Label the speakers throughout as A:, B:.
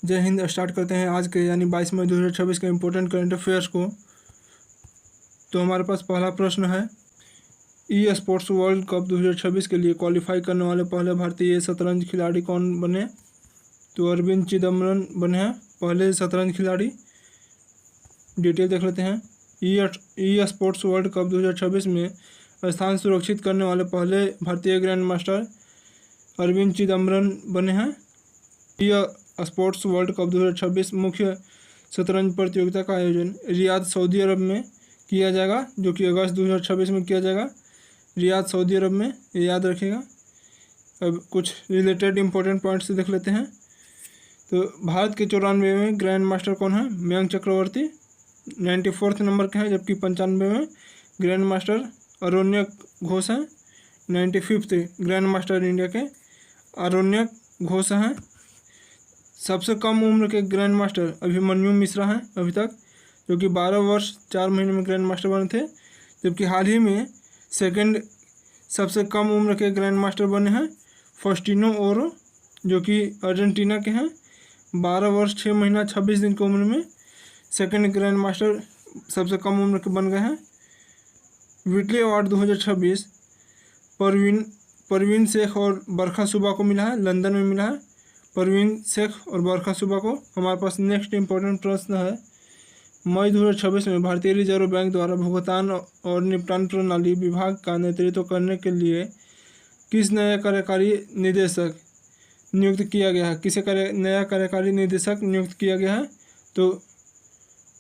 A: जय हिंद। स्टार्ट करते हैं आज के यानी 22 मई 2026 के इम्पोर्टेंट करंट अफेयर्स को। तो हमारे पास पहला प्रश्न है, ई स्पोर्ट्स वर्ल्ड कप 2026 के लिए क्वालिफाई करने वाले पहले भारतीय शतरंज खिलाड़ी कौन बने? तो अरविंद चिदम्बरम बने हैं पहले शतरंज खिलाड़ी। डिटेल देख लेते हैं। ई स्पोर्ट्स वर्ल्ड कप 2026 में स्थान सुरक्षित करने वाले पहले भारतीय ग्रैंड मास्टर अरविंद चिदम्बरम बने हैं। ई स्पोर्ट्स वर्ल्ड कप 2026 मुख्य शतरंज प्रतियोगिता का आयोजन रियाद सऊदी अरब में किया जाएगा, जो कि अगस्त 2026 में किया जाएगा रियाद सऊदी अरब में, ये याद रखिएगा। अब कुछ रिलेटेड इंपॉर्टेंट पॉइंट्स देख लेते हैं। तो भारत के 94वें ग्रैंड मास्टर कौन है? मयंक चक्रवर्ती 94th नंबर के हैं, जबकि 95वें ग्रैंड मास्टर अरोन्यक घोष हैं। 95th ग्रैंड मास्टर इंडिया के अरोन्यक घोष हैं। सबसे कम उम्र के ग्रैंड मास्टर अभिमन्यु मिश्रा हैं अभी तक, जो कि 12 वर्ष 4 महीने में ग्रैंड मास्टर बने थे। जबकि हाल ही में सेकंड सबसे कम उम्र के ग्रैंड मास्टर बने हैं फास्टिनो ओरो, जो कि अर्जेंटीना के हैं। 12 वर्ष 6 महीना 26 दिन की उम्र में सेकंड ग्रैंड मास्टर सबसे कम उम्र के बन गए हैं। विटली अवार्ड 2026 परवीन शेख और बरखा सुबा को मिला है, लंदन में मिला है परवीन शेख और बरखा सुबा को। हमारे पास नेक्स्ट इंपॉर्टेंट प्रश्न है, मई 2026 में भारतीय रिजर्व बैंक द्वारा भुगतान और निपटान प्रणाली विभाग का नेतृत्व करने के लिए किस नया कार्यकारी निदेशक नियुक्त किया गया है? किसे नया कार्यकारी निदेशक नियुक्त किया गया है? तो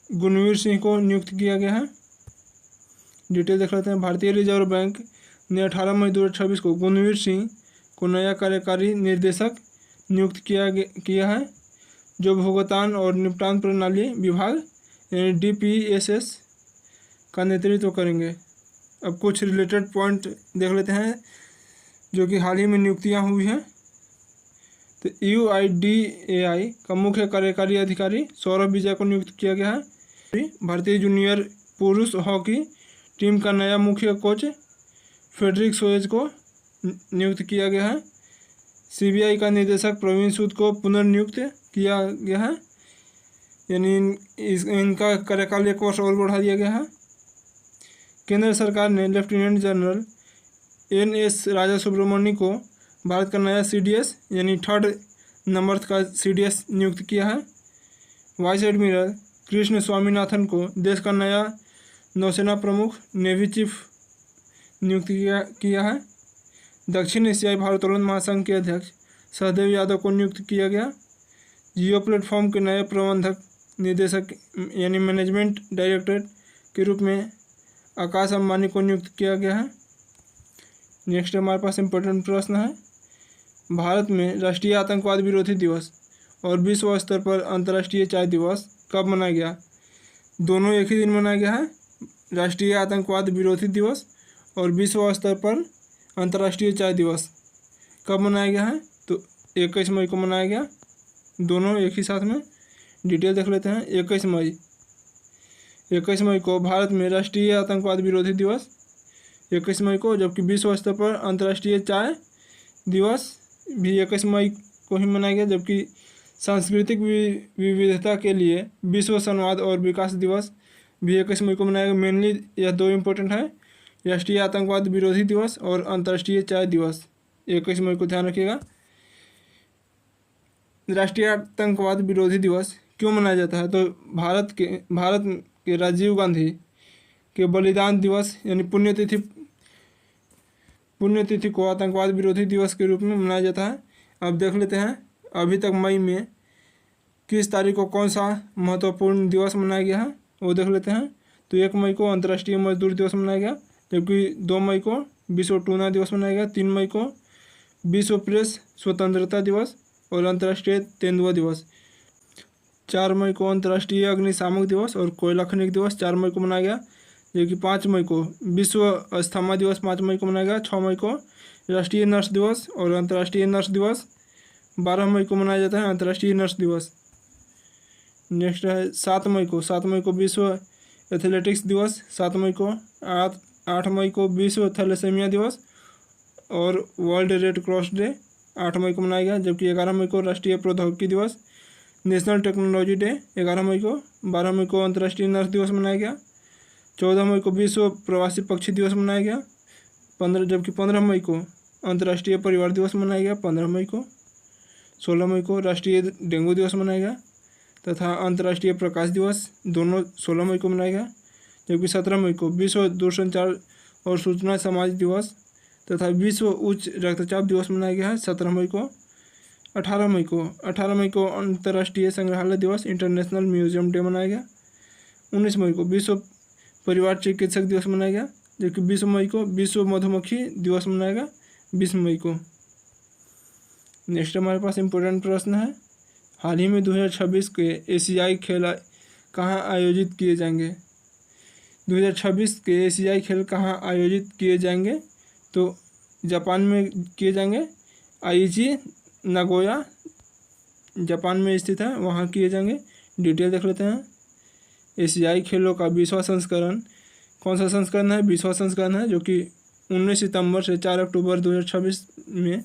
A: गुणवीर सिंह को नियुक्त किया गया है। डिटेल देख लेते हैं। भारतीय रिजर्व बैंक ने 18 मई 2026 को गुणवीर सिंह को नया कार्यकारी निर्देशक नियुक्त किया है, जो भुगतान और निपटान प्रणाली विभाग यानी DPSS का नेतृत्व करेंगे। अब कुछ रिलेटेड पॉइंट देख लेते हैं जो कि हाल ही में नियुक्तियां हुई हैं। तो UIDAI का मुख्य कार्यकारी अधिकारी सौरभ विजय को नियुक्त किया गया है। भारतीय जूनियर पुरुष हॉकी टीम का नया मुख्य कोच फ्रेडरिक सोएज को नियुक्त किया गया है। CBI का निदेशक प्रवीण सूद को पुनर्नियुक्त किया गया है, यानी इनका कार्यकाल 1 वर्ष और बढ़ा दिया गया है। केंद्र सरकार ने लेफ्टिनेंट जनरल NS राजा सुब्रमण्यम को भारत का नया CDS यानी 3rd नंबर का CDS नियुक्त किया है। वाइस एडमिरल कृष्ण स्वामीनाथन को देश का नया नौसेना प्रमुख नेवी चीफ नियुक्त किया है। दक्षिण एशियाई भारोत्तोलन महासंघ के अध्यक्ष सहदेव यादव को नियुक्त किया गया। जियो प्लेटफॉर्म के नए प्रबंधक निदेशक यानी मैनेजमेंट डायरेक्टर के रूप में आकाश अंबानी को नियुक्त किया गया है। नेक्स्ट हमारे पास इंपॉर्टेंट प्रश्न है, भारत में राष्ट्रीय आतंकवाद विरोधी दिवस और विश्व स्तर पर अंतर्राष्ट्रीय चाय दिवस कब मनाया गया? दोनों एक ही दिन मनाया गया है। राष्ट्रीय आतंकवाद विरोधी दिवस और विश्व स्तर पर अंतर्राष्ट्रीय चाय दिवस कब मनाया गया है? तो 21 मई को मनाया गया, दोनों एक ही साथ में। डिटेल देख लेते हैं। 21 मई को भारत में राष्ट्रीय आतंकवाद विरोधी दिवस 21 मई को, जबकि विश्व स्तर पर अंतर्राष्ट्रीय चाय दिवस भी 21 मई को ही मनाया गया। जबकि सांस्कृतिक विविधता के लिए विश्व संवाद और विकास दिवस भी 21 मई को मनाया गया। मेनली यह दो इम्पोर्टेंट है, राष्ट्रीय आतंकवाद विरोधी दिवस और अंतर्राष्ट्रीय चाय दिवस 21 मई को ध्यान रखिएगा। राष्ट्रीय आतंकवाद विरोधी दिवस क्यों मनाया जाता है? तो भारत के राजीव गांधी के बलिदान दिवस यानी पुण्यतिथि को आतंकवाद विरोधी दिवस के रूप में मनाया जाता है। अब देख लेते हैं अभी तक मई में किस तारीख को कौन सा महत्वपूर्ण दिवस मनाया गया है, वो देख लेते हैं। तो 1 मई को अंतर्राष्ट्रीय मजदूर दिवस मनाया गया, जबकि 2 मई को विश्व टूना दिवस मनाया गया, 3 मई को विश्व प्रेस स्वतंत्रता दिवस और अंतर्राष्ट्रीय तेंदुआ दिवस, 4 मई को अंतर्राष्ट्रीय अग्निशामक दिवस और कोयला खनिक दिवस 4 मई को मनाया गया। जबकि 5 मई को विश्व अस्थमा दिवस 5 मई को मनाया गया। 6 मई को राष्ट्रीय नर्स दिवस और अंतर्राष्ट्रीय नर्स दिवस, 12 मई को मनाया जाता है अंतर्राष्ट्रीय नर्स दिवस। नेक्स्ट है 7 मई को विश्व एथलेटिक्स दिवस, 7 मई को 8 मई को विश्व थैलेसेमिया दिवस और वर्ल्ड रेड क्रॉस डे 8 मई को मनाया गया। जबकि 11 मई को राष्ट्रीय प्रौद्योगिकी दिवस, नेशनल टेक्नोलॉजी डे 11 मई को। 12 मई को अंतर्राष्ट्रीय नर्स दिवस मनाया गया। 14 मई को विश्व प्रवासी पक्षी दिवस मनाया गया। जबकि 15 मई को अंतर्राष्ट्रीय परिवार दिवस मनाया गया। 15 मई को 16 मई को राष्ट्रीय डेंगू दिवस मनाया गया तथा अंतर्राष्ट्रीय प्रकाश दिवस दोनों 16 मई को मनाया गया। जबकि 17 मई को विश्व दूरसंचार और सूचना समाज दिवस तथा विश्व उच्च रक्तचाप दिवस मनाया गया है 17 मई को। 18 मई को अंतर्राष्ट्रीय संग्रहालय दिवस इंटरनेशनल म्यूजियम डे मनाया गया। 19 मई को विश्व परिवार चिकित्सक दिवस मनाया गया। जबकि 20 मई को विश्व मधुमक्खी दिवस मनाया गया 20 मई को। नेक्स्ट हमारे पास इम्पोर्टेंट प्रश्न है, हाल ही में 2026 के एशियाई खेल कहाँ आयोजित किए जाएंगे। 2026 के एशियाई खेल कहाँ आयोजित किए जाएंगे, तो जापान में किए जाएंगे। आईची नागोया जापान में स्थित है, वहाँ किए जाएंगे। डिटेल देख लेते हैं। एशियाई खेलों का 20वां संस्करण कौन सा संस्करण है? 20वां संस्करण है, जो कि 19 सितंबर से 4 अक्टूबर 2026 में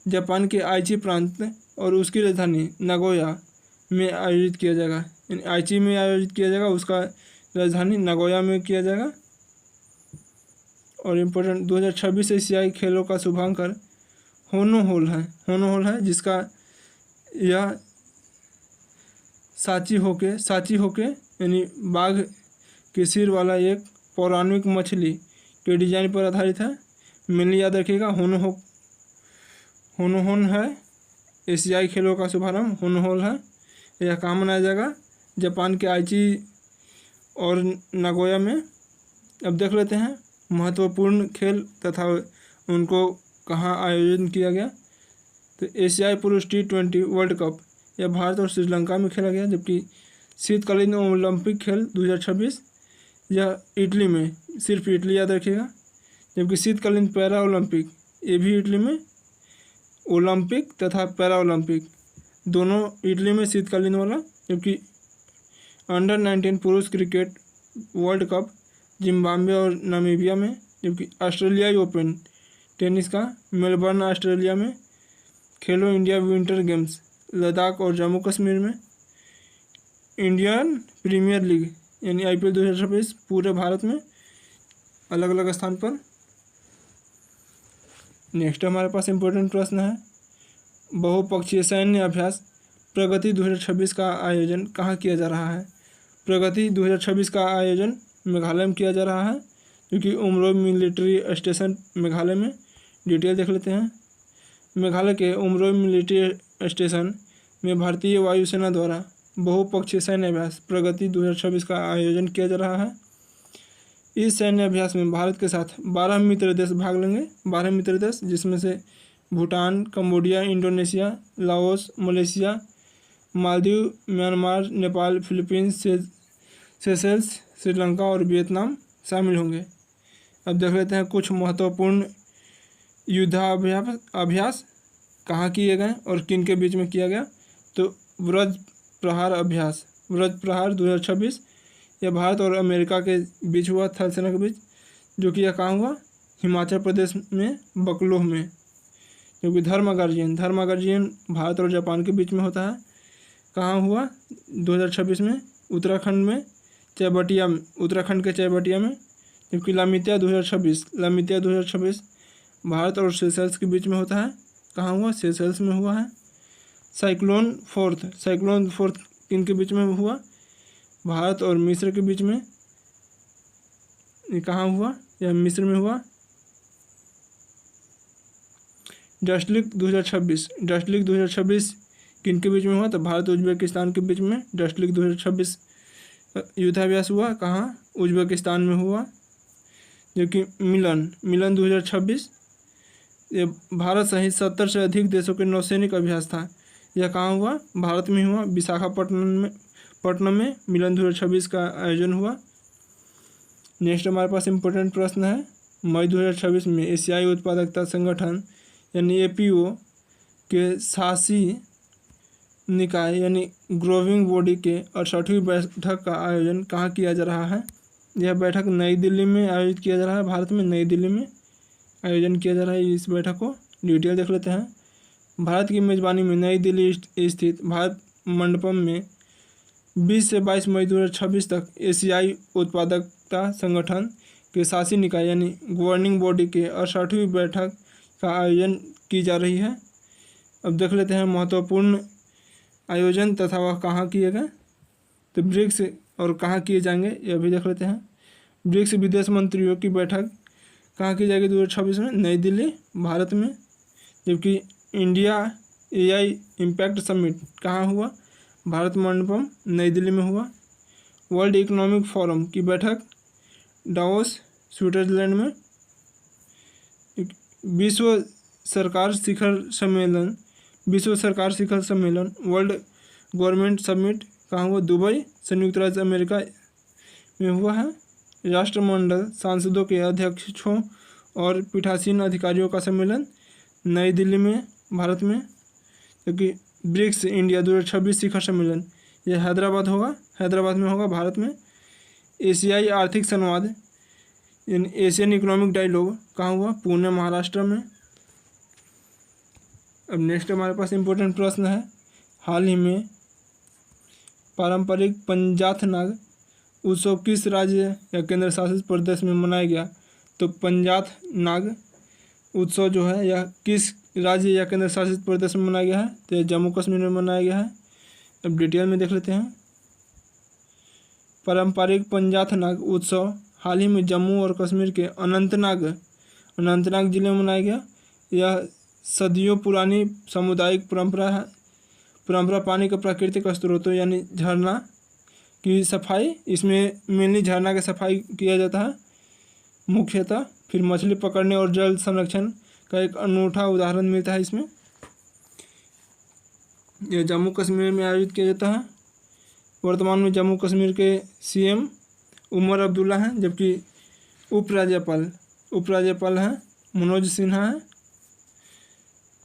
A: जापान के आईची प्रांत और उसकी राजधानी नागोया में आयोजित किया जाएगा। आईची में आयोजित किया जाएगा, उसका राजधानी नागोया में किया जाएगा। और इम्पोर्टेंट 2026 एशियाई खेलों का शुभांकर होनोहोल है, जिसका यह साची होके यानी बाघ के सिर वाला एक पौराणिक मछली के डिजाइन पर आधारित है। मेनली याद रखिएगा होनोहोन है एशियाई खेलों का शुभारंभ होनोहोल है। यह कहाँ मनाया जाएगा? जापान के आईची और नागोया में। अब देख लेते हैं महत्वपूर्ण खेल तथा उनको कहाँ आयोजन किया गया। तो एशियाई पुरुष T20 वर्ल्ड कप यह भारत और श्रीलंका में खेला गया। जबकि शीतकालीन ओलंपिक खेल 2026 यह इटली में, सिर्फ इटली याद रखिएगा। जबकि शीतकालीन पैरा ओलंपिक ये भी इटली में, ओलंपिक तथा पैरा ओलंपिक दोनों इटली में शीतकालीन वाला। जबकि अंडर 19 पुरुष क्रिकेट वर्ल्ड कप जिम्बाब्वे और नामीबिया में। जबकि ऑस्ट्रेलियाई ओपन टेनिस का मेलबर्न ऑस्ट्रेलिया में। खेलो इंडिया विंटर गेम्स लद्दाख और जम्मू कश्मीर में। इंडियन प्रीमियर लीग यानी IPL 2026 पूरे भारत में अलग अलग स्थान पर। नेक्स्ट हमारे पास इम्पोर्टेंट प्रश्न है, बहुपक्षीय सैन्य अभ्यास प्रगति 2026 का आयोजन कहाँ किया जा रहा है। प्रगति 2026 का आयोजन मेघालय में किया जा रहा है, क्योंकि उमरोई मिलिट्री स्टेशन मेघालय में। डिटेल देख लेते हैं। मेघालय के उमरोई मिलिट्री स्टेशन में भारतीय वायुसेना द्वारा बहुपक्षीय सैन्य अभ्यास प्रगति 2026 का आयोजन किया जा रहा है। इस सैन्य अभ्यास में भारत के साथ 12 मित्र देश भाग लेंगे। 12 मित्र देश, जिसमें से Bhutan, Cambodia, Indonesia, Laos, Malaysia, Maldives, Myanmar, Nepal, Philippines, Seychelles, Sri Lanka और वियतनाम शामिल होंगे। अब देख लेते हैं कुछ महत्वपूर्ण युद्धाभ्यास कहाँ किए गए और किन के बीच में किया गया। तो व्रज प्रहार 2026 यह भारत और अमेरिका के बीच हुआ, थल सेना के बीच, जो कि यह कहाँ हुआ? हिमाचल प्रदेश में बकलोह में। क्योंकि धर्मागार्जियन भारत और जापान के बीच में होता है। कहाँ हुआ? 2026 में उत्तराखंड के चैबटिया में। जबकि लामित्या 2026 भारत और सेशल्स के बीच में होता है। कहाँ हुआ? सेशल्स में हुआ है। साइक्लोन फोर्थ किन के बीच में हुआ? भारत और मिस्र के बीच में। ये कहाँ हुआ? यह मिस्र में हुआ। डस्ट लीग 2026 किन के बीच में हुआ? तो भारत उज्बेकिस्तान के बीच में डस्ट लीग 2026 युद्धाभ्यास हुआ। कहाँ? उज्बेकिस्तान में हुआ। जबकि मिलन 2026 ये भारत सहित 70 से अधिक देशों के नौसैनिक अभ्यास था। यह कहाँ हुआ? भारत में हुआ। विशाखापट्टनम में मिलन 2026 का आयोजन हुआ। नेक्स्ट हमारे पास इम्पोर्टेंट प्रश्न है, मई 2026 में एशियाई उत्पादकता संगठन यानी APO के शासी निकाय यानी ग्रोविंग बॉडी के 68वीं बैठक का आयोजन कहाँ किया जा रहा है। यह बैठक नई दिल्ली में आयोजित किया जा रहा है। भारत में नई दिल्ली में आयोजन किया जा रहा है इस बैठक को। डिटेल देख लेते हैं। भारत की मेज़बानी में नई दिल्ली स्थित भारत मंडपम में 20 से 22 मई 2026 तक एशियाई उत्पादकता संगठन के शासी निकाय यानी गवर्निंग बॉडी के 68वीं बैठक का आयोजन की जा रही है। अब देख लेते हैं महत्वपूर्ण आयोजन तथा वह कहाँ किए गए। तो ब्रिक्स और कहाँ किए जाएंगे यह भी देख लेते हैं। ब्रिक्स विदेश मंत्रियों की बैठक कहाँ की जाएगी 2026 में? नई दिल्ली भारत में। जबकि इंडिया एआई इम्पैक्ट समिट कहाँ हुआ? भारत मंडपम नई दिल्ली में हुआ। वर्ल्ड इकोनॉमिक फोरम की बैठक डावोस स्विट्जरलैंड में। विश्व सरकार शिखर सम्मेलन वर्ल्ड गवर्नमेंट समिट कहाँ हुआ? दुबई संयुक्त राज्य अमेरिका में हुआ है। राष्ट्रमंडल सांसदों के अध्यक्षों और पीठासीन अधिकारियों का सम्मेलन नई दिल्ली में भारत में। क्योंकि ब्रिक्स इंडिया 2026 शिखर सम्मेलन यह हैदराबाद में होगा भारत में। एशियाई आर्थिक संवाद एशियन इकोनॉमिक डायलॉग कहाँ हुआ? पुणे महाराष्ट्र में। अब नेक्स्ट हमारे पास इम्पोर्टेंट प्रश्न है, हाल ही में पारंपरिक पंजाथ नाग उत्सव किस राज्य या केंद्र शासित प्रदेश में मनाया गया? तो पंजाथ नाग उत्सव जो है यह किस राज्य या केंद्र शासित प्रदेश में मनाया गया है? तो यह जम्मू कश्मीर में मनाया गया है। अब डिटेल में देख लेते हैं। पारंपरिक पंजाथ नाग उत्सव हाल ही में जम्मू और कश्मीर के अनंतनाग जिले में मनाया गया। यह सदियों पुरानी सामुदायिक परंपरा पानी के प्राकृतिक स्रोतों यानी झरना की सफाई, इसमें मेनली झरना की सफाई किया जाता है मुख्यतः। फिर मछली पकड़ने और जल संरक्षण का एक अनूठा उदाहरण मिलता है इसमें। यह जम्मू कश्मीर में आयोजित किया जाता है। वर्तमान में जम्मू कश्मीर के सीएम उमर अब्दुल्ला हैं, जबकि उपराज्यपाल हैं मनोज सिन्हा हैं।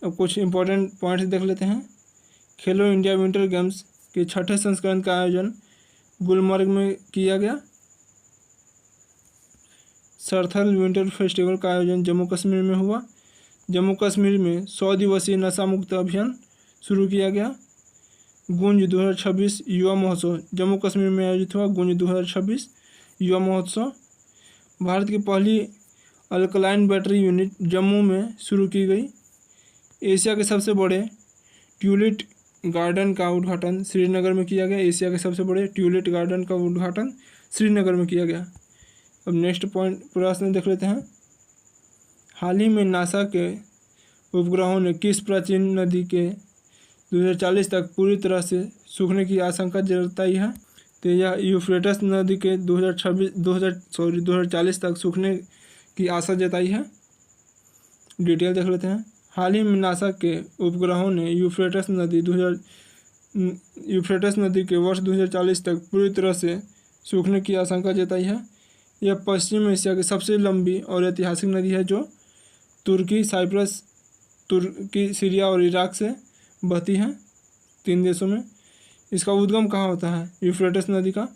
A: अब कुछ इम्पोर्टेंट पॉइंट्स देख लेते हैं। खेलो इंडिया विंटर गेम्स के 6ठे संस्करण का आयोजन गुलमर्ग में किया गया। सरथल विंटर फेस्टिवल का आयोजन जम्मू कश्मीर में हुआ। जम्मू कश्मीर में 100 दिवसीय नशा मुक्त अभियान शुरू किया गया। गुंज 2026 युवा महोत्सव जम्मू कश्मीर में आयोजित हुआ। गुंज 2026 युवा महोत्सव। भारत की पहली अल्कलाइन बैटरी यूनिट जम्मू में शुरू की गई। एशिया के सबसे बड़े ट्यूलिप गार्डन का उद्घाटन श्रीनगर में किया गया। एशिया के सबसे बड़े ट्यूलिप गार्डन का उद्घाटन श्रीनगर में किया गया। अब नेक्स्ट पॉइंट प्रश्न देख लेते हैं। हाल ही में नासा के उपग्रहों ने किस प्राचीन नदी के 2040 तक पूरी तरह से सूखने की आशंका जताई है? तो यह यूफ्रेटस नदी के 2040 तक सूखने की आशा जताई है। डिटेल देख लेते हैं। हाल ही में नासा के उपग्रहों ने यूफ्रेटस नदी के वर्ष 2040 तक पूरी तरह से सूखने की आशंका जताई है। यह पश्चिम एशिया की सबसे लंबी और ऐतिहासिक नदी है जो तुर्की, साइप्रस, सीरिया और इराक से बहती है 3 देशों में। इसका उद्गम कहाँ होता है यूफ्रेटस नदी का?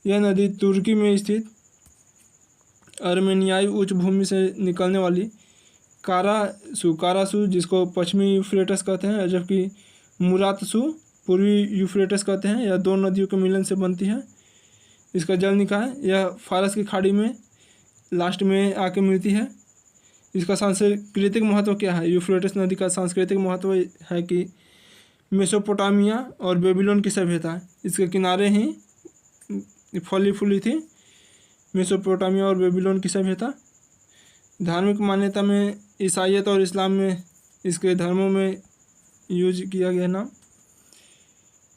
A: यह नदी तुर्की में स्थित अर्मेनियाई उच्च भूमि से निकलने वाली कारासू जिसको पश्चिमी यूफ्रेटस कहते हैं, जबकि मुरातसू पूर्वी यूफ्रेटस कहते हैं, यह 2 नदियों के मिलन से बनती है। इसका जल निकाय यह फारस की खाड़ी में लास्ट में आके मिलती है। इसका सांस्कृतिक महत्व क्या है? यूफ्रेटस नदी का सांस्कृतिक महत्व है कि मेसोपोटामिया और बेबीलोन की सभ्यता इसके किनारे ही फली फूली थी। मेसोपोटामिया और बेबीलोन की सभ्यता। धार्मिक मान्यता में ईसाईयत और इस्लाम में इसके धर्मों में यूज किया गया नाम।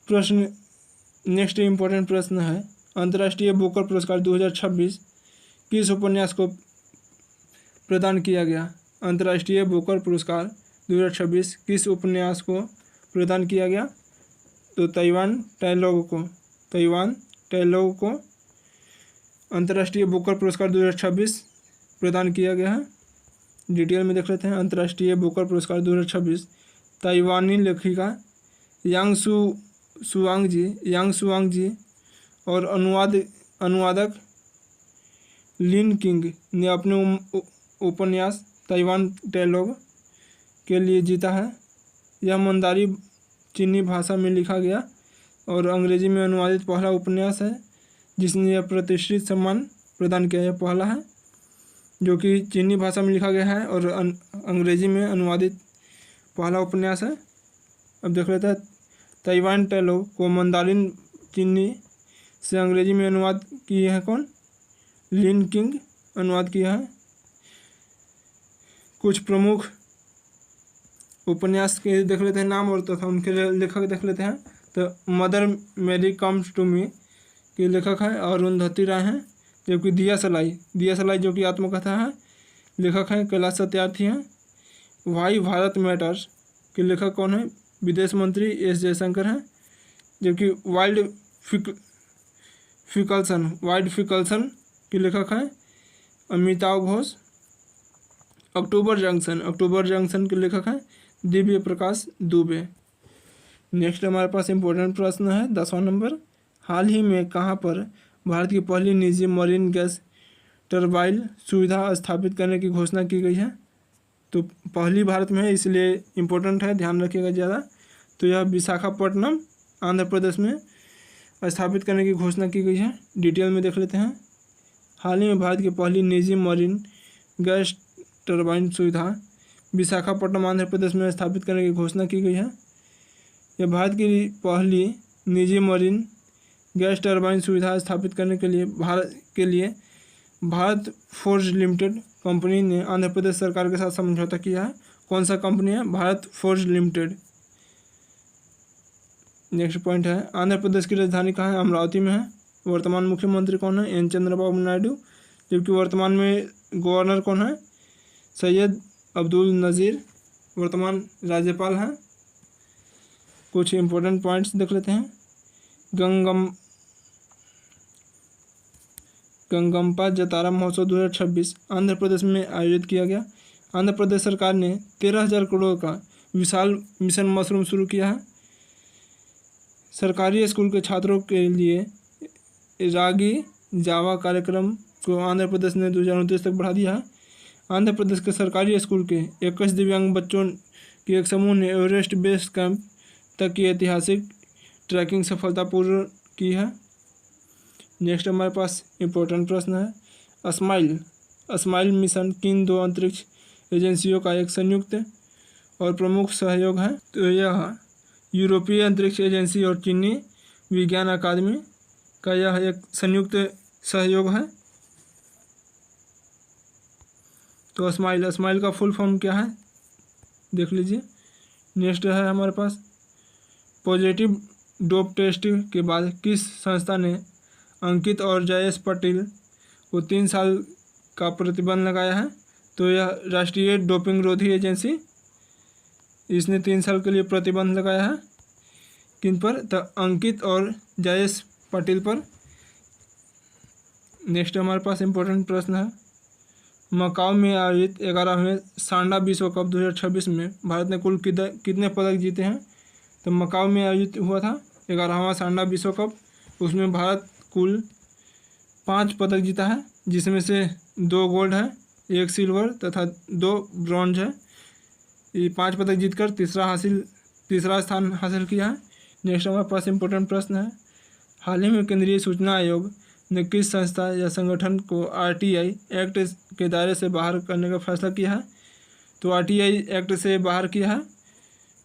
A: प्रश्न नेक्स्ट इम्पोर्टेंट प्रश्न है, अंतर्राष्ट्रीय बुकर पुरस्कार 2026 किस उपन्यास को प्रदान किया गया? अंतर्राष्ट्रीय बुकर पुरस्कार 2026 किस उपन्यास को प्रदान किया गया? तो ताइवान टैलोग को अंतर्राष्ट्रीय बुकर पुरस्कार 2026 प्रदान किया गया है। डिटेल में देख लेते हैं। अंतर्राष्ट्रीय बुकर पुरस्कार 2026 ताइवानी लेखिका यांग सुआंग जी और अनुवादक लिन किंग ने अपने उपन्यास ताइवान टैलोग के लिए जीता है। यह मंदारी चीनी भाषा में लिखा गया और अंग्रेजी में अनुवादित पहला उपन्यास है जिसने यह प्रतिष्ठित सम्मान प्रदान किया। यह पहला है जो कि चीनी भाषा में लिखा गया है और अंग्रेजी में अनुवादित पहला उपन्यास है। अब देख लेते हैं ताइवान टैलो को मंदारिन चीनी से अंग्रेजी में अनुवाद किए हैं कौन? लिन किंग अनुवाद किया है। कुछ प्रमुख उपन्यास के देख लेते हैं नाम और तथा उनके लेखक देख लेते हैं। तो मदर मेरी कम्स टू मी के लेखक हैं अरुंधति राय हैं, जबकि दिया सलाई जो कि आत्मकथा है, लेखक हैं कैलाश सत्यार्थी हैं। वाई भारत मैटर्स के लेखक कौन है? विदेश मंत्री एस जयशंकर हैं, जबकि वाइल्ड फिकल्सन के लेखक हैं अमिताभ घोष। अक्टूबर जंक्शन के लेखक हैं दिव्य प्रकाश दुबे। नेक्स्ट हमारे पास इम्पोर्टेंट प्रश्न है 10वां नंबर। हाल ही में कहाँ पर भारत की पहली निजी मरीन गैस टरबाइन सुविधा स्थापित करने की घोषणा की गई है? तो पहली भारत में है, इसलिए इम्पोर्टेंट है, ध्यान रखिएगा ज़्यादा। तो यह विशाखापट्टनम आंध्र प्रदेश में स्थापित करने की घोषणा की गई है। डिटेल में देख लेते हैं। हाल ही में भारत की पहली निजी मरीन गैस टरबाइन सुविधा विशाखापट्टनम आंध्र प्रदेश में स्थापित करने की घोषणा की गई है। यह भारत की पहली निजी मरीन गैस टरबाइन सुविधा स्थापित करने के लिए भारत फोर्ज लिमिटेड कंपनी ने आंध्र प्रदेश सरकार के साथ समझौता किया है। कौन सा कंपनी है? Bharat forge limited. Next point है आंध्र प्रदेश की राजधानी कहाँ है? अमरावती में है। वर्तमान मुख्यमंत्री कौन है? एन चंद्रबाबू नायडू। जबकि वर्तमान में गवर्नर कौन है? सैयद अब्दुल नज़ीर वर्तमान राज्यपाल हैं। कुछ इम्पोर्टेंट पॉइंट्स देख लेते हैं। गंगम्पा जतारा महोत्सव 2026 आंध्र प्रदेश में आयोजित किया गया। आंध्र प्रदेश सरकार ने 13,000 करोड़ का विशाल मिशन मशरूम शुरू किया है। सरकारी स्कूल के छात्रों के लिए रागी जावा कार्यक्रम को आंध्र प्रदेश ने 2029 तक बढ़ा दिया है। आंध्र प्रदेश के सरकारी स्कूल के 21 दिव्यांग बच्चों के एक समूह ने एवरेस्ट बेस कैंप तक की ऐतिहासिक ट्रैकिंग सफलतापूर्वक की है। नेक्स्ट हमारे पास इम्पोर्टेंट प्रश्न है स्माइल मिशन किन दो अंतरिक्ष एजेंसियों का एक संयुक्त और प्रमुख सहयोग है? तो यह यूरोपीय अंतरिक्ष एजेंसी और चीनी विज्ञान अकादमी का यह एक संयुक्त सहयोग है। तो स्माइल का फुल फॉर्म क्या है देख लीजिए। नेक्स्ट है हमारे पास पॉजिटिव डोप टेस्ट के बाद किस संस्था ने अंकित और जयेश पटेल को 3 साल का प्रतिबंध लगाया है? तो यह राष्ट्रीय डोपिंग रोधी एजेंसी, इसने 3 साल के लिए प्रतिबंध लगाया है। किन पर? तो अंकित और जयेश पटेल पर। नेक्स्ट हमारे पास इम्पोर्टेंट प्रश्न है मकाओ में आयोजित 11वें सांडा विश्व कप 2026 में भारत ने कुल कितने पदक जीते हैं? तो मकाओ में आयोजित हुआ था 11वां सांडा विश्व कप, उसमें भारत कुल 5 पदक जीता है, जिसमें से 2 गोल्ड है, 1 सिल्वर तथा 2 ब्रॉन्ज है। ये 5 पदक जीतकर तीसरा स्थान हासिल किया है। नेक्स्ट हमारे पास इम्पोर्टेंट प्रश्न है हाल ही में केंद्रीय सूचना आयोग ने किस संस्था या संगठन को आरटीआई एक्ट के दायरे से बाहर करने का फैसला किया है? तो आरटीआई एक्ट से बाहर किया है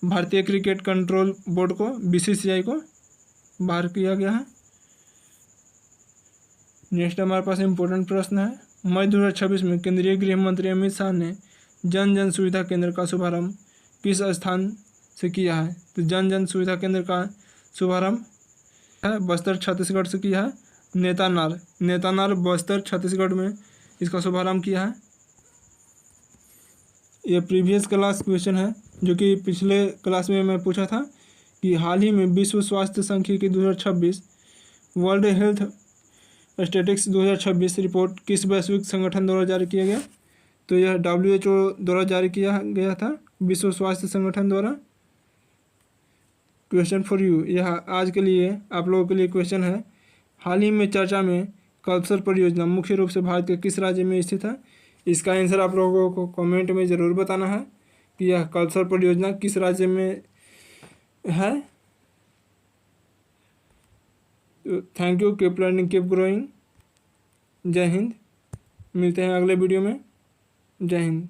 A: भारतीय क्रिकेट कंट्रोल बोर्ड को, बीसीसीआई को बाहर किया गया है। नेक्स्ट हमारे पास इम्पोर्टेंट प्रश्न है मई 2026 में केंद्रीय गृह मंत्री अमित शाह ने जन सुविधा केंद्र का शुभारंभ किस स्थान से किया है? तो जन सुविधा केंद्र का शुभारंभ बस्तर छत्तीसगढ़ से किया है। नेतानार बस्तर छत्तीसगढ़ में इसका शुभारंभ किया है। यह प्रीवियस क्लास क्वेश्चन है जो कि पिछले क्लास में मैं पूछा था कि हाल ही में विश्व स्वास्थ्य सांख्यिकी 2026 वर्ल्ड हेल्थ स्टैटिस्टिक्स 2026 रिपोर्ट किस वैश्विक संगठन द्वारा जारी किया गया? तो यह WHO द्वारा जारी किया गया था, विश्व स्वास्थ्य संगठन द्वारा। क्वेश्चन फॉर यू, यह आज के लिए आप लोगों के लिए क्वेश्चन है हाल ही में चर्चा में कल्सर परियोजना मुख्य रूप से भारत के किस राज्य में स्थित है? इसका आंसर आप लोगों को कमेंट में ज़रूर बताना है कि यह कल्सर परियोजना किस राज्य में है। तो thank you, keep learning keep growing. जय हिंद, मिलते हैं अगले वीडियो में। जय हिंद।